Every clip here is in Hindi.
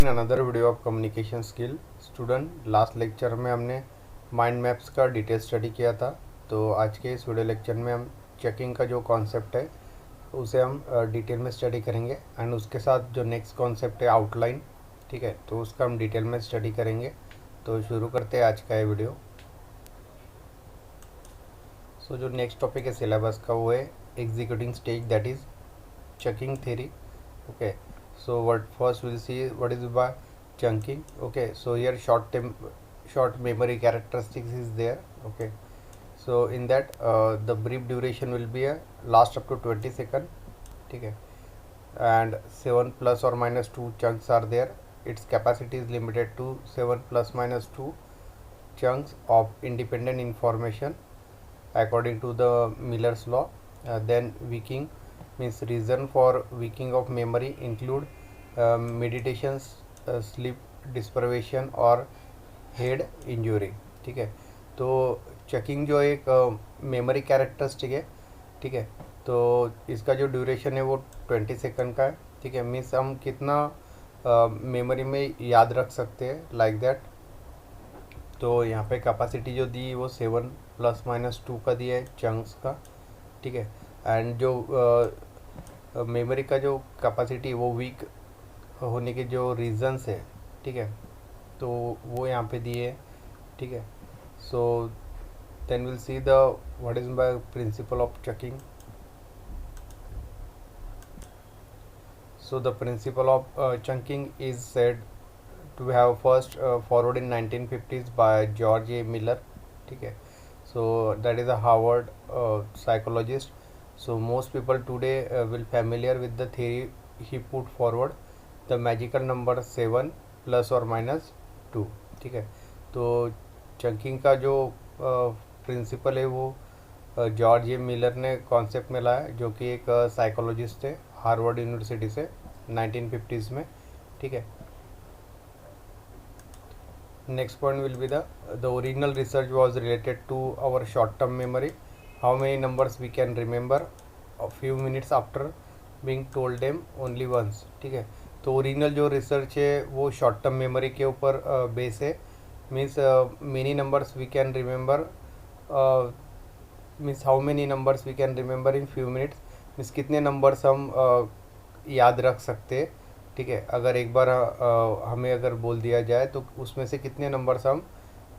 In another video of communication skill student. Last lecture में हमने माइंड मैप्स का डिटेल स्टडी किया था। तो आज के इस वीडियो लेक्चर में हम चेकिंग का जो कॉन्सेप्ट है उसे हम डिटेल में स्टडी करेंगे एंड उसके साथ जो नेक्स्ट कॉन्सेप्ट है आउटलाइन, ठीक है, तो उसका हम डिटेल में स्टडी करेंगे। तो शुरू करते हैं आज का ये वीडियो। सो जो नेक्स्ट टॉपिक है सिलेबस का वो है executing stage, that is checking theory. Okay, so what first we'll see what is by chunking. Okay, so here short memory characteristics is there. Okay, so in that the brief duration will be a last up to 20 second. Okay, and 7 plus or minus 2 chunks are there. Its capacity is limited to 7 plus minus 2 chunks of independent information according to the Miller's law. Then weaking means reason for weakening of memory include meditations, sleep deprivation और हेड इंजरी। ठीक है, तो चेकिंग जो एक मेमोरी कैरेक्टरिस्टिक है, ठीक है, तो इसका जो ड्यूरेशन है वो 20 सेकंड का है। ठीक है, मीन्स हम कितना मेमोरी में याद रख सकते हैं लाइक दैट। तो यहाँ पे कैपेसिटी जो दी वो 7 प्लस माइनस 2 का दिया है चंक्स का। ठीक है, एंड जो मेमोरी का जो कैपेसिटी वो वीक होने के जो रीजंस है, ठीक है, तो वो यहाँ पे दिए है। ठीक है, so then will see the what is by principle of checking. So the principle of chunking is said to have first forward in 1950s by George A Miller. ठीक है, so that is a Harvard psychologist. So most people today will familiar with the theory he put forward, the magical number 7 plus or minus 2। ठीक है, तो चंकिंग का जो प्रिंसिपल है वो जॉर्ज ए मिलर ने कॉन्सेप्ट में लाया, जो कि एक साइकोलॉजिस्ट थे हार्वर्ड यूनिवर्सिटी से 1950s में। ठीक है, next point will be the original research was related to our short term memory, how many numbers we can remember a few minutes after being told them only once। ठीक है, तो ओरिजिनल जो रिसर्च है वो शॉर्ट टर्म मेमोरी के ऊपर बेस है। Means many numbers we can remember, means how many numbers we can remember in few minutes, means कितने नंबर्स हम याद रख सकते हैं। ठीक है, अगर एक बार हमें अगर बोल दिया जाए तो उसमें से कितने नंबर्स हम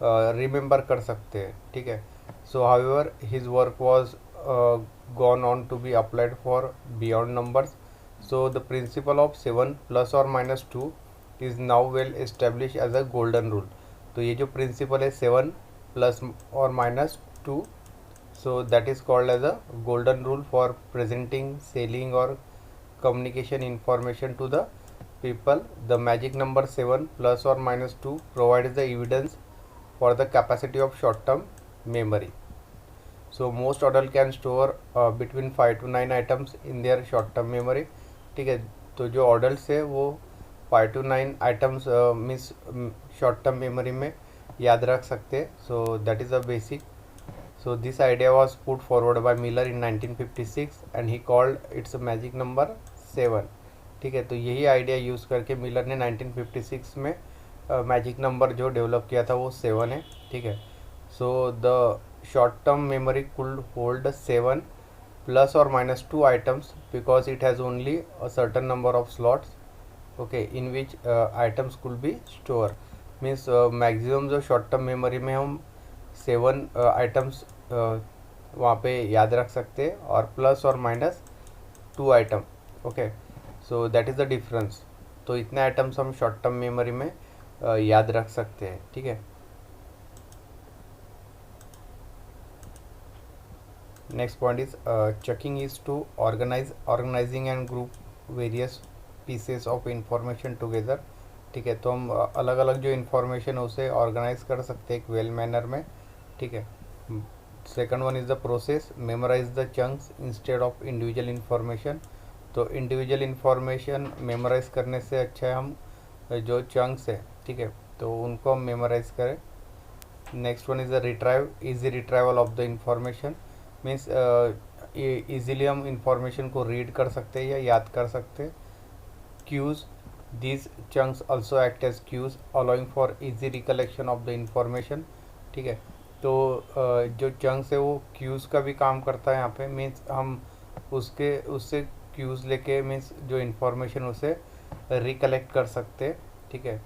रिमेंबर कर सकते हैं। ठीक है, so however his work was gone on to be applied for beyond numbers. So the principle of 7 plus or minus 2 is now well establish as a golden rule. तो ये जो प्रिंसिपल है 7 plus or minus 2, so that is called as a golden rule for presenting, selling और communication information to the people. The magic number 7 plus or minus 2 provides the evidence for the capacity of short term memory. So most adult can store between 5 to 9 items in their short term memory। ठीक है, तो जो adults है वो 5 to 9 items means short term memory में याद रख सकते हैं। So that is a basic। So this idea was put forward by Miller in 1956 and he called its a magic number 7। ठीक है, तो यही आइडिया यूज़ करके मिलर ने 1956 में मैजिक नंबर जो डेवलप किया था वो 7 है। ठीक है, so the short term memory could hold 7 plus or minus 2 items because it has only a certain number of slots, okay, in which items could be store. Means maximum जो शॉर्ट टर्म मेमोरी में हम 7 आइटम्स वहाँ पे याद रख सकते हैं और plus or minus 2 item. Okay, so that is the difference. तो इतने आइटम्स हम शॉर्ट टर्म मेमोरी में याद रख सकते हैं। ठीक है, next point is checking is to organizing and group various pieces of information together. ठीक है, तो हम अलग अलग जो इन्फॉर्मेशन है उसे ऑर्गेनाइज कर सकते हैं एक वेल मैनर में। ठीक है, second one is the process memorise the chunks instead of individual information. तो इंडिविजुअल इन्फॉर्मेशन मेमोराइज करने से अच्छा है हम जो चंक्स है, ठीक है, तो उनको हम मेमोराइज करें। Next one is the retrieve, easy retrieval of the information. Means easily हम इंफॉर्मेशन को रीड कर सकते हैं या याद कर सकते हैं। Cause These chunks also act as cues, allowing for easy recollection of the information. ठीक है, तो जो चंक्स है वो क्यूज़ का भी काम करता है यहाँ पे, मीन्स हम उससे क्यूज़ लेके मीन्स जो इन्फॉर्मेशन उसे रिकलेक्ट कर सकते, ठीक है.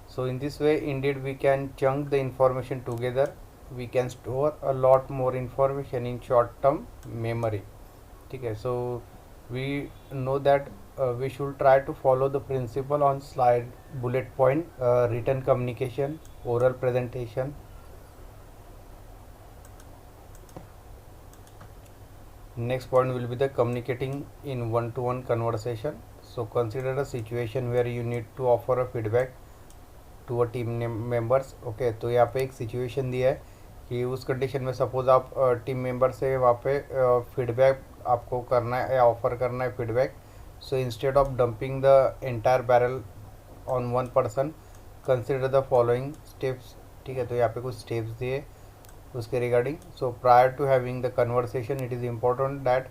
So in this way indeed we can chunk the information together. We can store a lot more information in short term memory. ठीक है, so we know that we should try to follow the principle on slide bullet point, written communication, oral presentation. Next point will be the communicating in one-to-one conversation. So consider a situation where you need to offer a feedback to a team members. Okay, तो यहाँ पे एक सिचुएशन दिया है कि उस कंडीशन में सपोज़ आप टीम मेंबर से वहाँ पे फीडबैक आपको करना है या ऑफ़र करना है feedback. So instead of dumping the entire barrel on one person, consider the following steps. ठीक है, तो यहाँ पे कुछ स्टेप्स दिए उसके regarding. So prior to having the conversation it is important that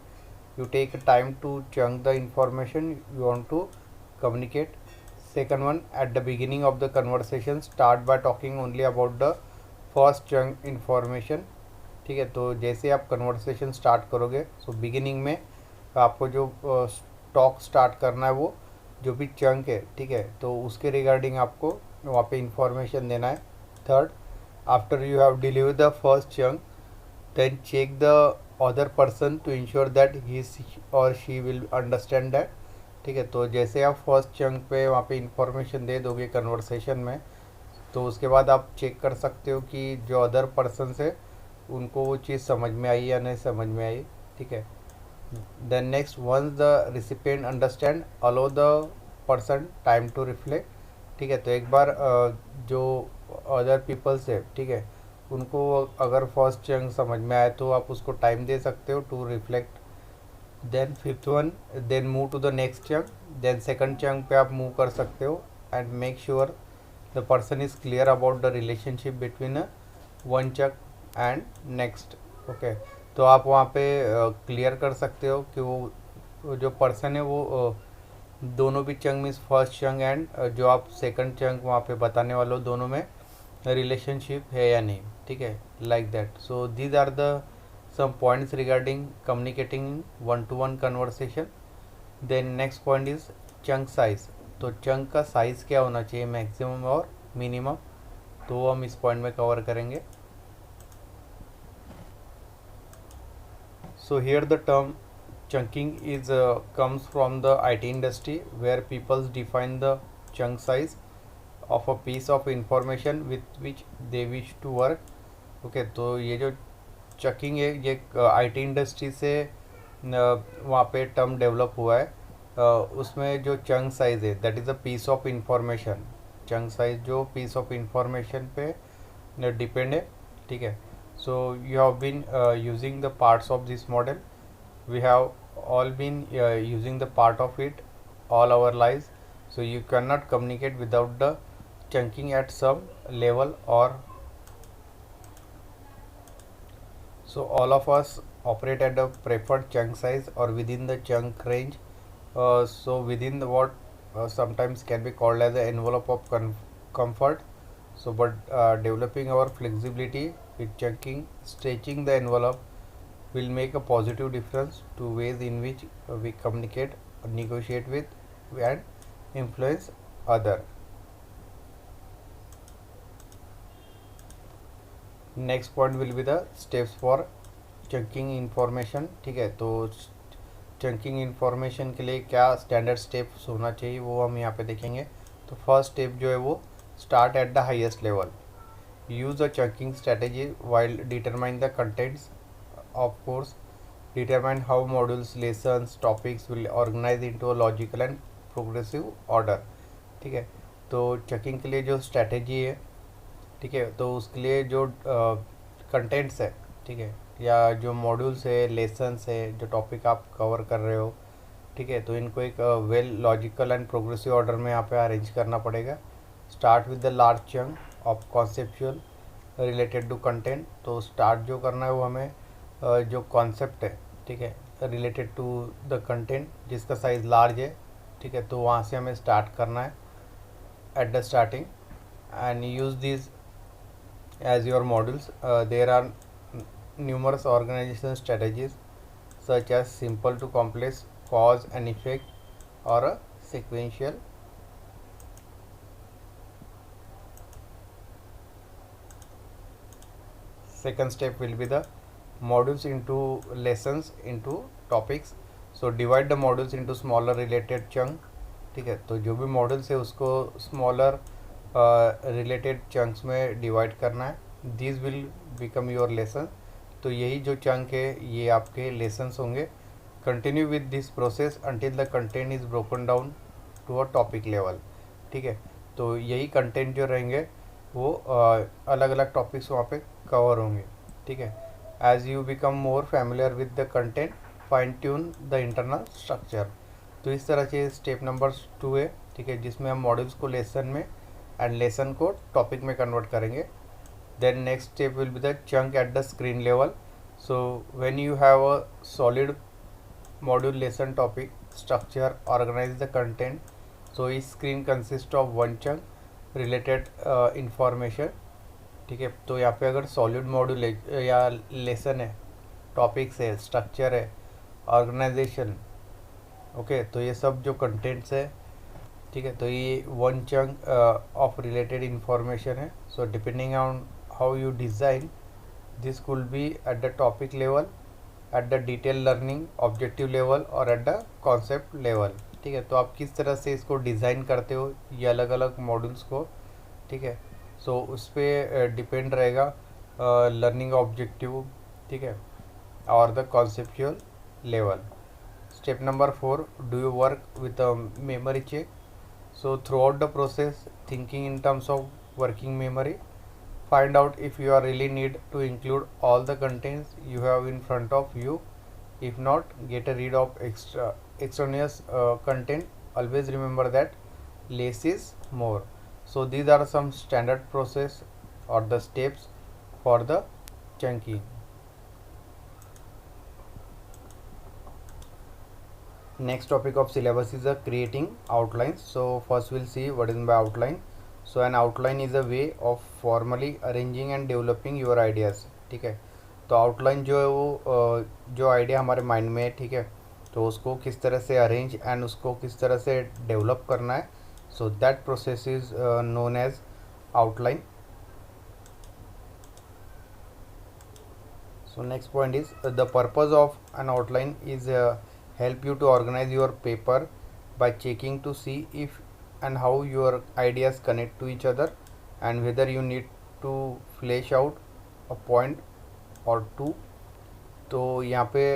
you take time to chunk the information you want to communicate. Second one, at the beginning of the conversation start by talking only about the first chunk information. ठीक है, तो जैसे आप कन्वर्सेशन स्टार्ट करोगे सो बिगिनिंग में आपको जो टॉक स्टार्ट करना है वो जो भी चंक है, ठीक है, तो उसके रिगार्डिंग आपको वहाँ पे इंफॉर्मेशन देना है. Third, after you have deliver the first chunk then check the other person to ensure that he or she will understand that. ठीक है, तो जैसे आप फर्स्ट चंक पे वहाँ पे इंफॉर्मेशन दे दोगे कन्वर्सेशन में, तो उसके बाद आप चेक कर सकते हो कि जो अदर पर्सन है उनको वो चीज़ समझ में आई या नहीं समझ में आई. ठीक है, then next, once the recipient understand allow the person time to reflect. ठीक है, तो एक बार जो अदर पीपल्स है, ठीक है, उनको अगर फर्स्ट चंक समझ में आए तो आप उसको टाइम दे सकते हो to reflect. Then fifth one, then move to the next chunk. Then second chunk पे आप मूव कर सकते हो and make sure the person is clear about the relationship between one chunk and next. Okay, तो आप वहाँ पे क्लियर कर सकते हो कि वो जो पर्सन है वो दोनों भी chunk means first chunk and जो आप सेकंड चंक वहाँ पे बताने वाले हो दोनों में रिलेशनशिप है या नहीं. ठीक है, like that. So these are the some points regarding communicating one to one conversation. Then next point is chunk size. तो चंक का साइज़ क्या होना चाहिए, मैक्सिमम और मिनिमम, तो हम इस पॉइंट में कवर करेंगे. So here the term chunking is comes from the IT industry where people define the chunk size of a piece of information with which they wish to work. Okay, तो ये जो चकिंग है ये IT इंडस्ट्री से वहाँ पे टर्म डेवलप हुआ है. उसमें जो चंक साइज़ है that is a piece of information. Chunk size जो पीस ऑफ इंफॉर्मेशन पे डिपेंड है. ठीक है, so you have been using the parts of this model. We have all been using the part of it all our lives, so you cannot communicate without the chunking at some level. Or so all of us operate at a preferred chunk size or within the chunk range. So within the what sometimes can be called as the envelope of comfort. So but developing our flexibility with chunking, stretching the envelope will make a positive difference to ways in which we communicate, negotiate with and influence other. Next point will be the steps for chunking information. ठीक है, तो चंकिंग इन्फॉर्मेशन के लिए क्या स्टैंडर्ड स्टेप्स होना चाहिए वो हम यहाँ पे देखेंगे. तो फर्स्ट स्टेप जो है वो start at the highest level. Use a chunking strategy while determine the contents. Of course, determine how modules, lessons, topics will organize into a logical and progressive order. ठीक है, तो चेकिंग के लिए जो स्ट्रैटेजी है, ठीक है, तो उसके लिए जो कंटेंट्स है, ठीक है, या जो मॉड्यूल्स है, लेसन्स है, जो टॉपिक आप कवर कर रहे हो, ठीक है, तो इनको एक well logical and progressive order में यहाँ पे अरेंज करना पड़ेगा. Start with the large chunk of conceptual related to content. तो स्टार्ट जो करना है वो हमें जो कॉन्सेप्ट है, ठीक है, रिलेटेड टू द कंटेंट जिसका साइज़ लार्ज है ठीक है। तो वहाँ से हमें स्टार्ट करना है at the starting and use these as your modules. There are numerous organizational strategies such as simple to complex, cause and effect, or a sequential. Second step will be the modules into lessons into topics. So divide the modules into smaller related chunk. ठीक है। तो जो भी मॉड्यूल्स है उसको स्मॉलर रिलेटेड चंक्स में डिवाइड करना है। This will become your lesson. तो यही जो चंक है ये आपके लेसन्स होंगे। Continue with this process until the content is broken down to a topic level. ठीक है। तो यही कंटेंट जो रहेंगे वो अलग अलग टॉपिक्स वहाँ पे कवर होंगे। ठीक है। As you become more familiar with the content, fine tune the internal structure. तो इस तरह से स्टेप नंबर 2 है। ठीक है, जिसमें हम मॉड्यूल्स को लेसन में एंड लेसन को टॉपिक में कन्वर्ट करेंगे। Then next step will be the chunk at the screen level. So when you have a solid module lesson topic structure organize the content. So इस screen consist of one chunk related information. ठीक है। तो यहाँ पे अगर सॉलिड मॉड्यूल है या लेसन है, टॉपिक्स है, स्ट्रक्चर है, ऑर्गेनाइजेशन, ओके, तो ये सब जो कंटेंट्स है, ठीक है, तो ये one chunk of related information है। So depending on how you design this could be at the topic level, at the detail learning objective level or at the concept level. ठीक है। तो आप किस तरह से इसको डिज़ाइन करते हो ये अलग अलग मॉड्यूल्स को। ठीक है। सो उस पर डिपेंड रहेगा लर्निंग ऑब्जेक्टिव, ठीक है, और the conceptual level. Step number 4, do you work with a memory check? So throughout the process, thinking in terms of working memory, find out if you are really need to include all the contents you have in front of you. If not, get a rid of extraneous content. Always remember that less is more. So these are some standard process or the steps for the chunking. Next topic of syllabus is creating outlines. So first we'll see what is by outline. So an outline is a way of formally arranging and developing your ideas. ठीक है। तो आउटलाइन जो है वो जो आइडिया हमारे माइंड में है, ठीक है, तो उसको किस तरह से अरेंज एंड उसको किस तरह से डेवलप करना है। So that process is known as outline. So next point is the purpose of an outline is help you to organize your paper by checking to see if and how your ideas connect to each other and whether you need to flesh out a point or two. तो यहाँ पे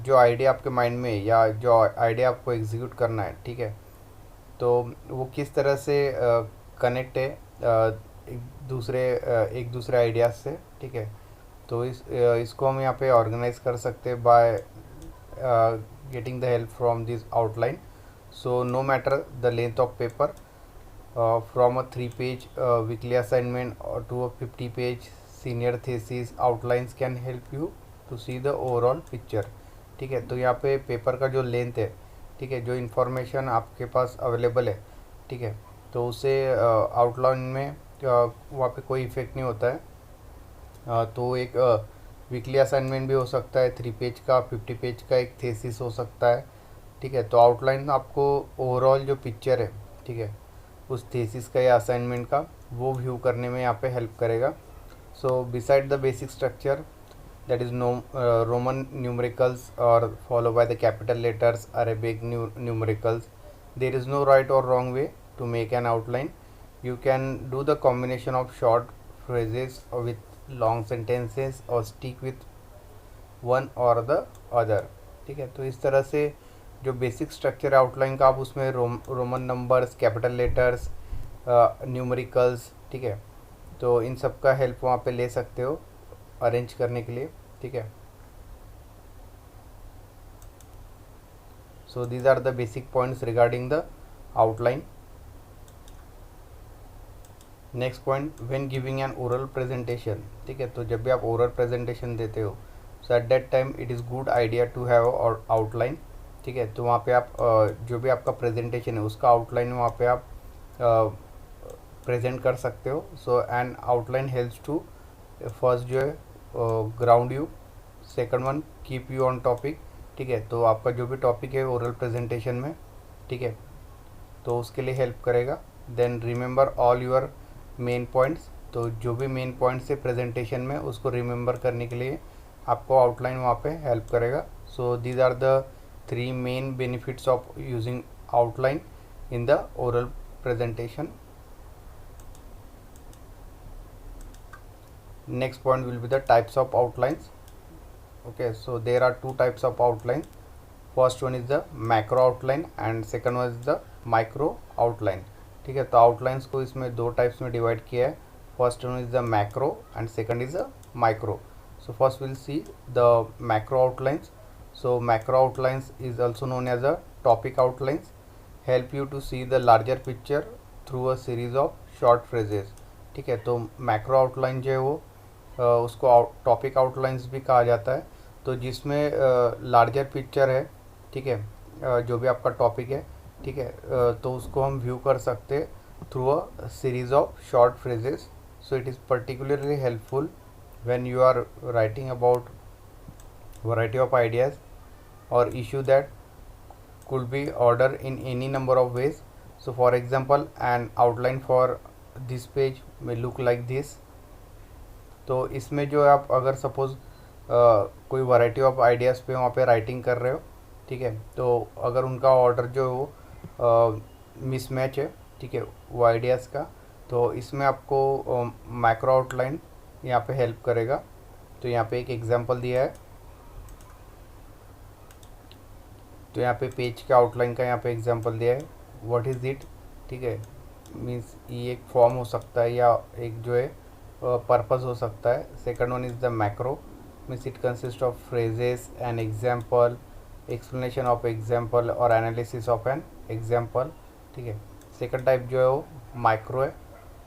जो आइडिया आपके माइंड में या जो आइडिया आपको एग्जीक्यूट करना है, ठीक है, तो वो किस तरह से कनेक्ट है एक दूसरे आइडियाज़ से। ठीक है। तो इसको हम यहाँ पे ऑर्गेनाइज कर सकते हैं by getting the help from this outline. So no matter the length of paper, from a 3 page weekly assignment to a 50 page senior thesis, outlines can help you to see the overall picture. ठीक है। तो यहाँ पे पेपर का जो लेंथ है, ठीक है, जो इन्फॉर्मेशन आपके पास अवेलेबल है, ठीक है, तो उसे आउटलाइन में वहाँ पे कोई इफ़ेक्ट नहीं होता है। तो एक वीकली असाइनमेंट भी हो सकता है 3 पेज का, 50 पेज का एक थीसिस हो सकता है। ठीक है। तो आउटलाइन आपको ओवरऑल जो पिक्चर है, ठीक है, उस थीसिस का या असाइनमेंट का वो व्यू करने में यहाँ पे हेल्प करेगा। So beside the basic structure that is Roman numericals or follow by the capital letters, Arabic numericals, there is no right or wrong way to make an outline. You can do the combination of short phrases with long sentences or stick with one or the other. ठीक है। तो इस तरह से जो बेसिक स्ट्रक्चर है आउटलाइन का, आप उसमें Roman numbers, capital letters, numericals, ठीक है, तो इन सब का हेल्प वहाँ पे ले सकते हो अरेंज करने के लिए। ठीक है। So these are the basic points regarding the outline. Next point, when giving an oral presentation. ठीक है। तो जब भी आप ओरल प्रेजेंटेशन देते हो, so at that time it is good idea to have outline. ठीक ठीक है। तो वहाँ पे आप जो भी आपका प्रेजेंटेशन है उसका आउटलाइन वहाँ पे आप प्रेजेंट कर सकते हो। So and outline helps to first जो है ground you, second one keep you on topic, ठीक है। तो आपका जो भी टॉपिक है ओरल प्रेजेंटेशन में, ठीक है, तो उसके लिए हेल्प करेगा। Then remember all your main points, तो जो भी मेन पॉइंट्स है प्रेजेंटेशन में उसको रिमेंबर करने के लिए आपको आउटलाइन वहाँ पे हेल्प करेगा। So these are the 3 main benefits of using outline in the oral presentation. Next point will be the types of outlines. Okay, so there are 2 types of outline. First one is the macro outline and second one is the micro outline, ठीक है। तो outlines को इसमें 2 टाइप्स में डिवाइड किया है। First one is the macro and second is the micro. So first will see the macro outlines. So macro outlines is also known as a topic outlines, help you to see the larger picture through a series of short phrases, ठीक है। तो मैक्रो आउटलाइन जो है वो उसको टॉपिक आउटलाइंस भी कहा जाता है। तो जिसमें लार्जर पिक्चर है, ठीक है, जो भी आपका टॉपिक है, ठीक है, तो उसको हम व्यू कर सकते हैं through a series of short phrases. So it is particularly helpful when you are writing about variety of ideas or issue that could be ordered in any number of ways. So for example an outline for this page may look like this. तो इसमें जो आप अगर सपोज़ कोई वैरायटी ऑफ आइडियाज़ पे वहाँ पे राइटिंग कर रहे हो, ठीक है, तो अगर उनका ऑर्डर जो है वो मिसमैच है, ठीक है, वो आइडियाज़ का, तो इसमें आपको मैक्रो आउटलाइन यहाँ पे हेल्प करेगा। तो यहाँ पे एक एग्जांपल दिया है, तो यहाँ पे पेज का आउटलाइन का यहाँ पे एग्जांपल दिया है, व्हाट इज़ इट, ठीक है, मीन्स ये एक फॉर्म हो सकता है या एक जो है पर्पस हो सकता है। Second one is the macro, means it consist of phrases, an example, explanation of example और एनालिसिस ऑफ एन एग्जांपल, ठीक है। सेकंड टाइप जो है वो माइक्रो है,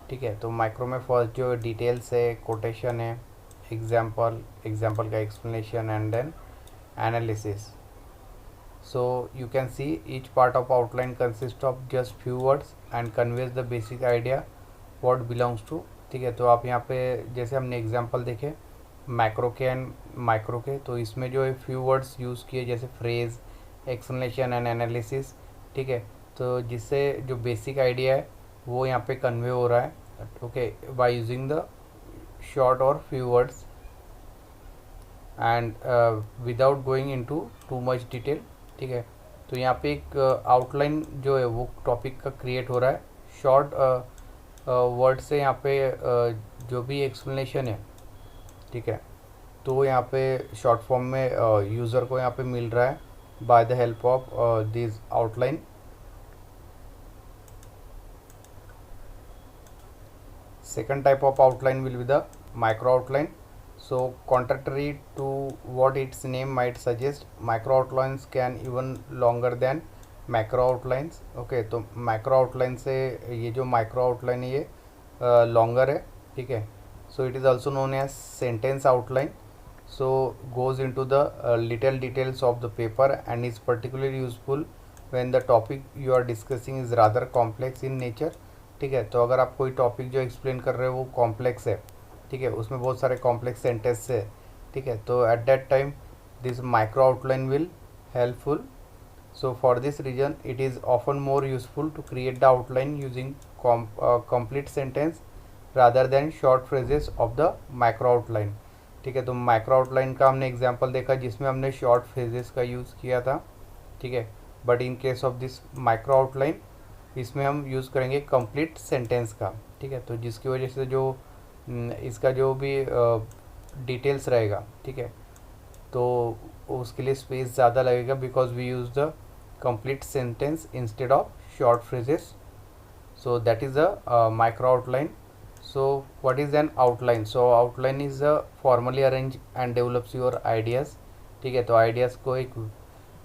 ठीक है। तो माइक्रो में फर्स्ट जो डिटेल्स है, कोटेशन है, एग्जांपल का explanation and then analysis. So you can see each part of outline consists of just few words and conveys the basic idea what belongs to, ठीक है। तो आप यहाँ पे जैसे हमने एग्जांपल देखे मैक्रो के एंड माइक्रो के, तो इसमें जो है फ्यू वर्ड्स यूज़ किए जैसे फ्रेज, एक्सप्लेनेशन एंड एनालिसिस, ठीक है। तो जिससे जो बेसिक आइडिया है वो यहाँ पे कन्वे हो रहा है, okay, by using the short or few words and without going into too much detail, ठीक है। तो यहाँ पे एक आउटलाइन जो है वो टॉपिक का क्रिएट हो रहा है शॉर्ट वर्ड से। यहाँ पे जो भी एक्सप्लेनेशन है, ठीक है, तो यहाँ पे शॉर्ट फॉर्म में यूज़र को यहाँ पे मिल रहा है by the help of this outline. Second type of outline will be the micro outline. So contrary to what its name might suggest, micro outlines can even longer than macro outlines. Okay, तो macro outline से ये जो micro outline है ये longer है, ठीक है. So it is also known as sentence outline. So goes into the little details of the paper and is particularly useful when the topic you are discussing is rather complex in nature. ठीक है, तो अगर आप कोई टॉपिक जो एक्सप्लेन कर रहे हो वो कॉम्प्लेक्स है, ठीक है, उसमें बहुत सारे कॉम्प्लेक्स सेंटेंस है, ठीक है, तो at that time this micro outline will helpful. So for this reason it is often more useful to create the outline using complete sentence rather than short phrases of the micro outline. ठीक है, तो माइक्रो आउटलाइन का हमने एग्जांपल देखा जिसमें हमने शॉर्ट फ्रेजेस का यूज़ किया था, ठीक है, but in case of this micro outline इसमें हम यूज़ करेंगे कंप्लीट सेंटेंस का, ठीक है, तो जिसकी वजह से जो इसका जो भी डिटेल्स रहेगा, ठीक है, तो उसके लिए स्पेस ज़्यादा लगेगा because we use the complete sentence instead of short phrases. So that is the micro outline. So what is an outline? So outline is formally arrange and develops your ideas. ठीक है, तो आइडियाज़ को एक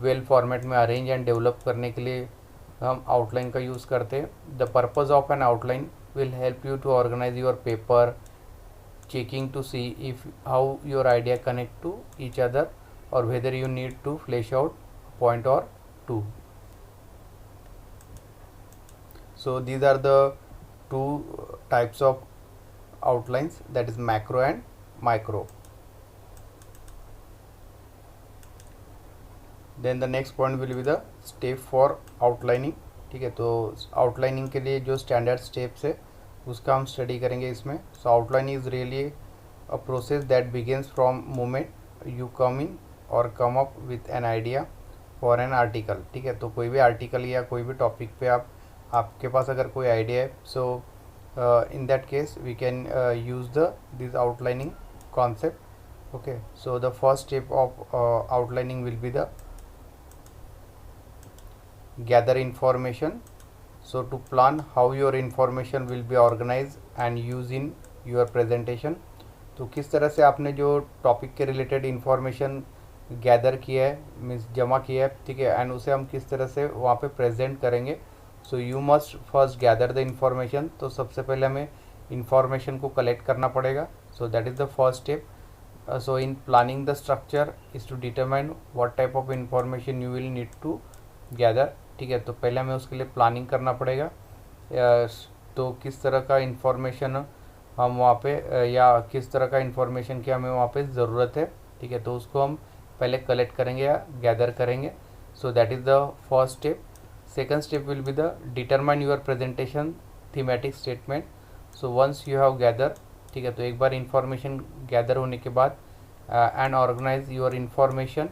वेल फॉर्मेट में अरेंज एंड डेवलप करने के लिए हम आउटलाइन का यूज़ करते हैं. The purpose of an outline will help you to organize your paper, checking to see if how your idea connect to each other or whether you need to flesh out point or 2. So these are the two types of outlines, that is macro and micro. Then the next point will be the step for outlining. ठीक है, तो आउटलाइनिंग के लिए जो स्टैंडर्ड स्टेप्स है उसका हम स्टडी करेंगे इसमें. So outline is really a process that begins from moment you come in or come up with an idea for an article. ठीक है, तो कोई भी आर्टिकल या कोई भी टॉपिक पे आपके पास अगर कोई आइडिया है, so in that case we can use this outlining concept. Okay, so the first step of outlining will be the gather information. So to plan how your information will be organized and used in your presentation. तो किस तरह से आपने जो टॉपिक के रिलेटेड इंफॉर्मेशन गैदर किया है, मीन्स जमा किया है, ठीक है, एंड उसे हम किस तरह से वहाँ पे प्रेजेंट करेंगे. So you must first gather the information. तो सबसे पहले हमें इंफॉर्मेशन को कलेक्ट करना पड़ेगा. सो that is the first step. So in planning the structure is to determine what type of information you will need to gather. ठीक है, तो पहले हमें उसके लिए प्लानिंग करना पड़ेगा. तो किस तरह का इंफॉर्मेशन हम वहाँ पे या किस तरह का इंफॉर्मेशन की हमें वहाँ पे ज़रूरत है. ठीक है, तो उसको हम पहले कलेक्ट करेंगे या गैदर करेंगे. So that is the first step. Second step will be the determine your presentation thematic statement. So once you have gather, ठीक है, तो एक बार इंफॉर्मेशन गैदर होने के बाद and organize your information,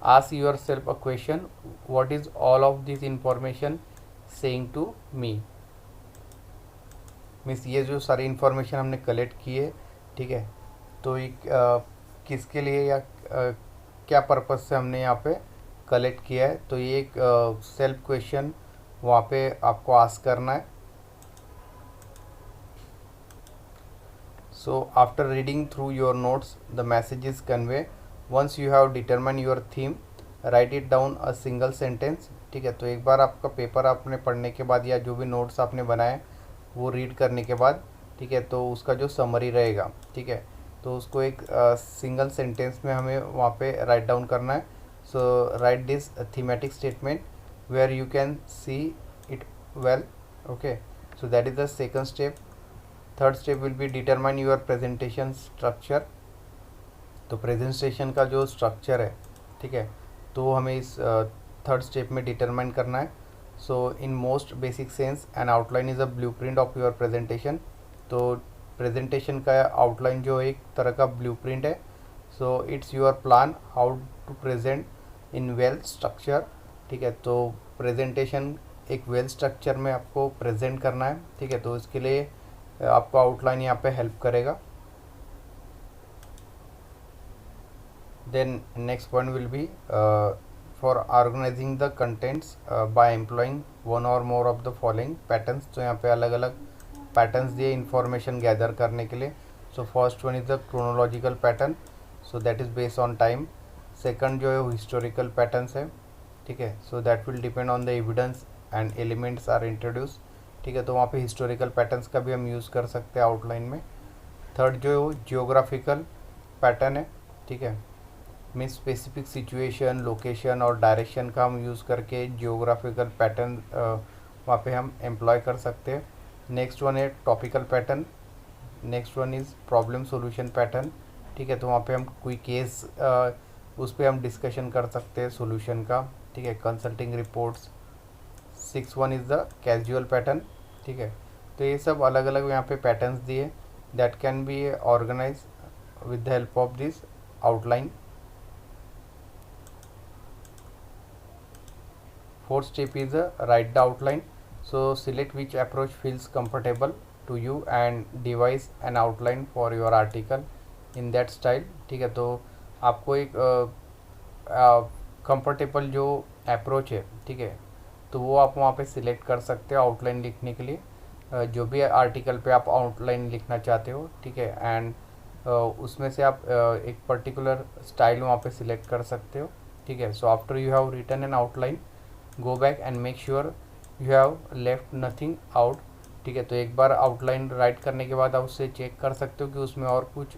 ask yourself a question, what is all of this information saying to me. Means ये जो सारी इंफॉर्मेशन हमने कलेक्ट की है, ठीक है, तो एक किसके लिए या क्या पर्पज़ से हमने यहाँ पे कलेक्ट किया है. तो ये एक सेल्फ क्वेश्चन वहाँ पे आपको आस्क करना है. So after reading through your notes, the message is conveyed. Once you have determined your theme, write it down a single sentence. ठीक है, तो एक बार आपका पेपर आपने पढ़ने के बाद या जो भी नोट्स आपने बनाए वो रीड करने के बाद, ठीक है, तो उसका जो समरी रहेगा, ठीक है, तो उसको एक सिंगल सेंटेंस में हमें वहाँ पे राइट डाउन करना है. So write this thematic statement where you can see it well. Okay, so that is the second step. Third step will be determine your presentation structure. तो प्रेजेंटेशन का जो स्ट्रक्चर है, ठीक है, तो हमें इस थर्ड स्टेप में डिटरमाइन करना है. So in most basic sense an outline is a blueprint of your presentation. तो प्रेजेंटेशन का आउटलाइन जो एक तरह का ब्लूप्रिंट है. So it's your plan how to present in well structure. ठीक है, तो प्रेजेंटेशन एक वेल स्ट्रक्चर में आपको प्रेजेंट करना है. ठीक है, तो इसके लिए आपको आउटलाइन यहाँ पे हेल्प करेगा. Then next point will be for organizing the contents by employing one or more of the following patterns. तो यहाँ पे अलग अलग पैटर्न्स दिए इंफॉर्मेशन गैदर करने के लिए. So first one is the chronological pattern. So that is based on time. Second जो है वो हिस्टोरिकल पैटर्न्स है. ठीक है, so that will depend on the evidence and elements are introduce. ठीक है, तो वहाँ पे हिस्टोरिकल पैटर्न्स का भी हम यूज़ कर सकते हैं आउटलाइन में. थर्ड जो है वो जियोग्राफिकल पैटर्न है. ठीक है, मीन्स स्पेसिफिक सिचुएशन, लोकेशन और डायरेक्शन का हम यूज़ करके जियोग्राफिकल पैटर्न वहाँ पे हम एम्प्लॉय कर सकते हैं. नेक्स्ट वन है topical pattern. Next one is problem solution pattern. ठीक है, तो वहाँ पे हम कोई केस उस पर हम डिस्कशन कर सकते हैं सॉल्यूशन का. ठीक है, consulting reports. 6 one is the casual pattern. ठीक है, तो ये सब अलग अलग यहाँ पे पैटर्न्स दिए that can be organize with the help of this outline. Fourth step is write the outline. So select which approach feels comfortable to you and devise an outline for your article in that style. ठीक है, तो आपको एक कंफर्टेबल जो अप्रोच है, ठीक है, तो वो आप वहाँ पे सिलेक्ट कर सकते हो आउटलाइन लिखने के लिए, जो भी आर्टिकल पे आप आउटलाइन लिखना चाहते हो. ठीक है, एंड उसमें से आप एक पर्टिकुलर स्टाइल वहाँ पे सिलेक्ट कर सकते हो. ठीक है, so after you have written an outline, go back and make sure you have left nothing out. ठीक है, तो एक बार आउटलाइन राइट करने के बाद आप उससे चेक कर सकते हो कि उसमें और कुछ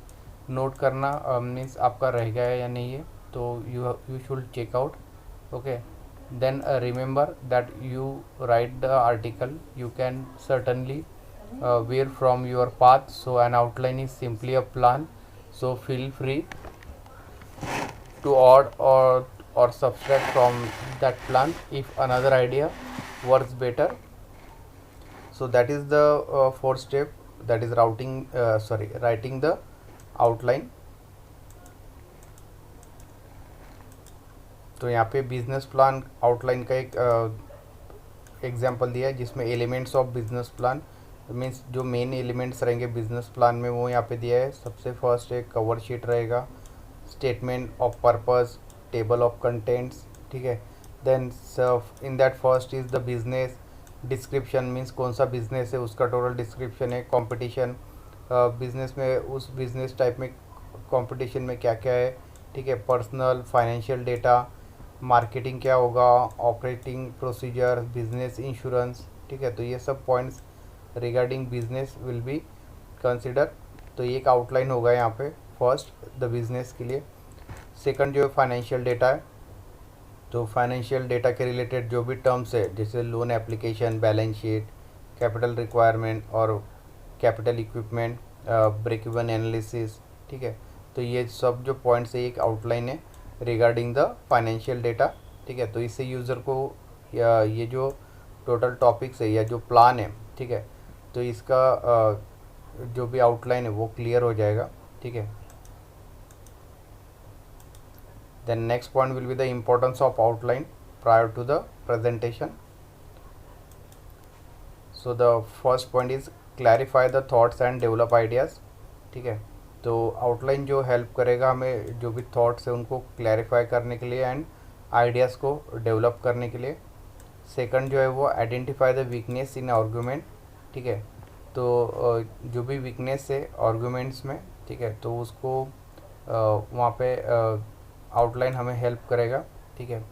नोट करना मीन्स आपका रह गया है या नहीं है. तो you should check out. Okay, then remember that you write the article you can certainly veer from your path, so an outline is simply a plan, so feel free to add or subtract from that plan if another idea works better. So that is the fourth step, that is writing the outline. तो यहाँ पे बिजनेस प्लान आउटलाइन का एक एग्जांपल दिया है जिसमें elements of business plan means जो मेन एलिमेंट्स रहेंगे बिजनेस प्लान में वो यहाँ पे दिया है। सबसे फर्स्ट एक कवर शीट रहेगा, statement of purpose, table of contents, ठीक है। Then in that first is the business description, means कौन सा बिजनेस है उसका टोटल डिस्क्रिप्शन है। कंपटीशन, बिजनेस में उस बिजनेस टाइप में कंपटीशन में क्या क्या है, ठीक है। पर्सनल फाइनेंशियल डेटा, मार्केटिंग क्या होगा, ऑपरेटिंग प्रोसीजर, बिजनेस इंश्योरेंस, ठीक है। तो ये सब points regarding business will be consider. तो ये एक आउटलाइन होगा यहाँ पे फर्स्ट द बिजनेस के लिए। सेकंड जो है फाइनेंशियल डेटा है, तो फाइनेंशियल डेटा के रिलेटेड जो भी टर्म्स है जैसे loan application, balance sheet, capital requirement और capital equipment, break even analysis, ठीक है। तो ये सब जो पॉइंट्स है एक आउटलाइन है रिगार्डिंग द फाइनेंशियल डेटा, ठीक है। तो इससे यूज़र को या ये जो टोटल टॉपिक्स है या जो प्लान है, ठीक है, तो इसका जो भी आउटलाइन है वो क्लियर हो जाएगा, ठीक है। Then next point will be the importance of outline prior to the presentation. So the first point is clarify the thoughts and develop ideas, ठीक है। तो आउटलाइन जो हेल्प करेगा हमें जो भी थॉट्स है उनको क्लैरिफाई करने के लिए एंड आइडियाज़ को डेवलप करने के लिए। सेकंड जो है वो identify the weakness in argument, ठीक है। तो जो भी वीकनेस है आर्गूमेंट्स में, ठीक है, तो उसको वहाँ पे आउटलाइन हमें हेल्प करेगा, ठीक है।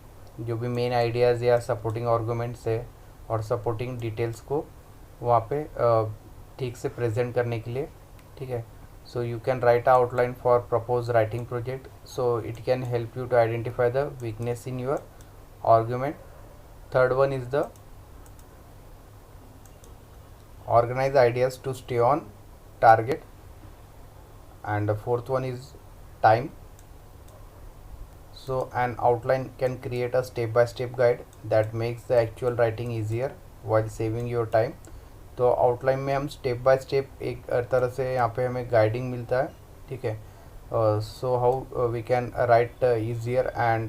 जो भी मेन आइडियाज़ या सपोर्टिंग आर्गूमेंट्स है और सपोर्टिंग डिटेल्स को वहाँ पे ठीक से प्रेजेंट करने के लिए, ठीक है। So you can write an outline for proposed writing project, so it can help you to identify the weakness in your argument. Third one is the organize ideas to stay on target, and the fourth one is time. So an outline can create a step by step guide that makes the actual writing easier while saving your time. तो आउटलाइन में हम स्टेप बाय स्टेप एक तरह से यहाँ पे हमें गाइडिंग मिलता है, ठीक है। So how we can write easier and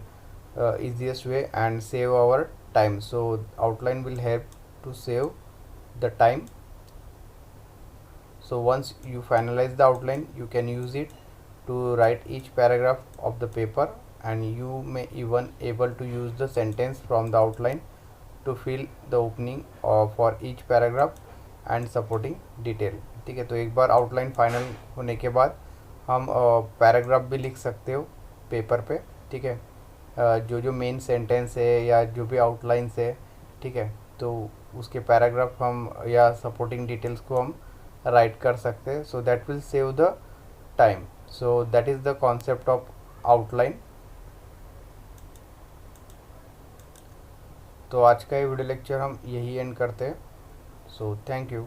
easiest way and save our time. So outline will help to save the time. So once you finalize the outline, you can use it to write each paragraph of the paper, and you may even able to use the sentence from the outline to fill the opening for each paragraph and supporting detail. ठीक है, तो एक बार आउटलाइन फाइनल होने के बाद हम पैराग्राफ भी लिख सकते हो पेपर पे, ठीक है। जो जो मेन सेंटेंस है या जो भी आउटलाइंस है, ठीक है, तो उसके पैराग्राफ हम या सपोर्टिंग डिटेल्स को हम राइट कर सकते हैं, सो that will save the time. So that is the concept of outline. तो आज का ये वीडियो लेक्चर हम यही एंड करते हैं। So thank you.